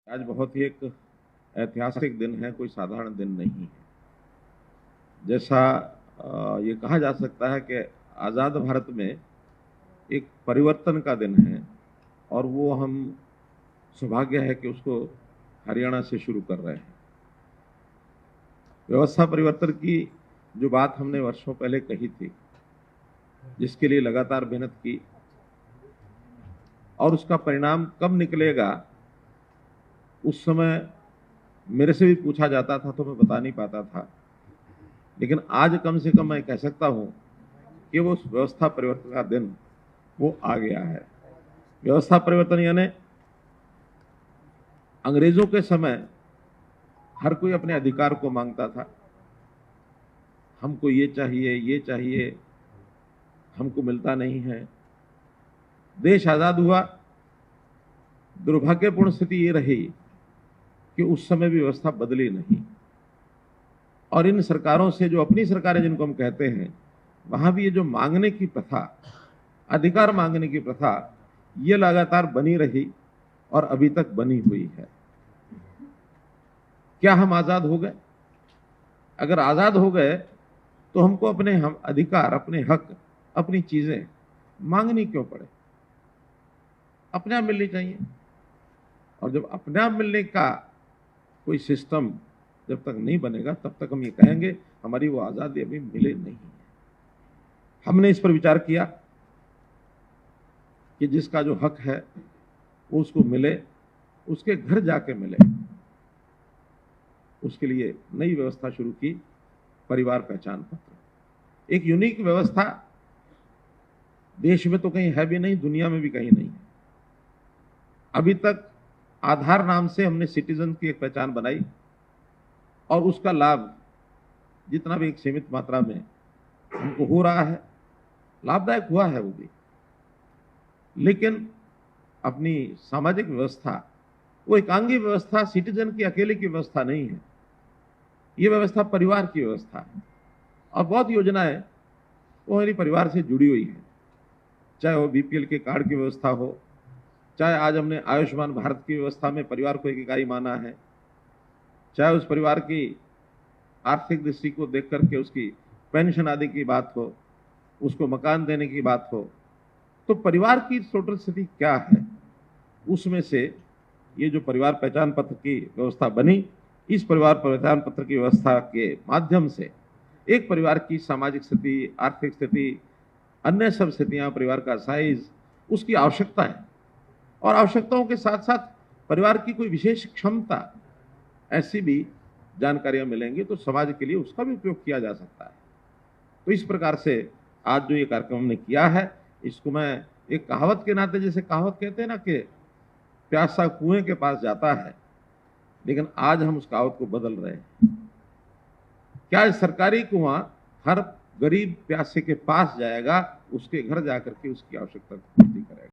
आज बहुत ही एक ऐतिहासिक दिन है, कोई साधारण दिन नहीं है। जैसा ये कहा जा सकता है कि आज़ाद भारत में एक परिवर्तन का दिन है और वो हम सौभाग्य है कि उसको हरियाणा से शुरू कर रहे हैं। व्यवस्था परिवर्तन की जो बात हमने वर्षों पहले कही थी, जिसके लिए लगातार मेहनत की और उसका परिणाम कब निकलेगा, उस समय मेरे से भी पूछा जाता था तो मैं बता नहीं पाता था। लेकिन आज कम से कम मैं कह सकता हूं कि वो व्यवस्था परिवर्तन का दिन वो आ गया है। व्यवस्था परिवर्तन यानी अंग्रेजों के समय हर कोई अपने अधिकार को मांगता था। हमको ये चाहिए, हमको मिलता नहीं है। देश आजाद हुआ, दुर्भाग्यपूर्ण स्थिति ये रही कि उस समय भी व्यवस्था बदली नहीं और इन सरकारों से, जो अपनी सरकारें जिनको हम कहते हैं, वहां भी ये जो मांगने की प्रथा, अधिकार मांगने की प्रथा, ये लगातार बनी रही और अभी तक बनी हुई है। क्या हम आजाद हो गए? अगर आजाद हो गए तो हमको अपने अधिकार, अपने हक, अपनी चीजें मांगनी क्यों पड़े? अपने आप मिलनी चाहिए। और जब अपने आप मिलने का कोई सिस्टम जब तक नहीं बनेगा, तब तक हम ये कहेंगे हमारी वो आजादी अभी मिले नहीं है। हमने इस पर विचार किया कि जिसका जो हक है वो उसको मिले, उसके घर जाके मिले। उसके लिए नई व्यवस्था शुरू की, परिवार पहचान पत्र। एक यूनिक व्यवस्था, देश में तो कहीं है भी नहीं, दुनिया में भी कहीं नहीं है। अभी तक आधार नाम से हमने सिटीजन की एक पहचान बनाई और उसका लाभ जितना भी एक सीमित मात्रा में हमको हो रहा है, लाभदायक हुआ है वो भी। लेकिन अपनी सामाजिक व्यवस्था, वो एकांगी व्यवस्था, सिटीजन की अकेले की व्यवस्था नहीं है। ये व्यवस्था परिवार की व्यवस्था है और बहुत योजनाएं वो मेरी परिवार से जुड़ी हुई है। चाहे वो बीपीएल के कार्ड की व्यवस्था हो, चाहे आज हमने आयुष्मान भारत की व्यवस्था में परिवार को एक इकाई माना है, चाहे उस परिवार की आर्थिक दृष्टि को देख करके उसकी पेंशन आदि की बात हो, उसको मकान देने की बात हो, तो परिवार की टोटल स्थिति क्या है, उसमें से ये जो परिवार पहचान पत्र की व्यवस्था बनी, इस परिवार पहचान पत्र की व्यवस्था के माध्यम से एक परिवार की सामाजिक स्थिति, आर्थिक स्थिति, अन्य सब स्थितियां, परिवार का साइज, उसकी आवश्यकता है और आवश्यकताओं के साथ साथ परिवार की कोई विशेष क्षमता, ऐसी भी जानकारियां मिलेंगी तो समाज के लिए उसका भी उपयोग किया जा सकता है। तो इस प्रकार से आज जो ये कार्यक्रम हमने किया है, इसको मैं एक कहावत के नाते, जैसे कहावत कहते हैं ना कि प्यासा कुएं के पास जाता है, लेकिन आज हम उस कहावत को बदल रहे हैं। क्या सरकारी कुआं हर गरीब प्यासे के पास जाएगा, उसके घर जाकर के उसकी आवश्यकता को पूर्ति करेगा?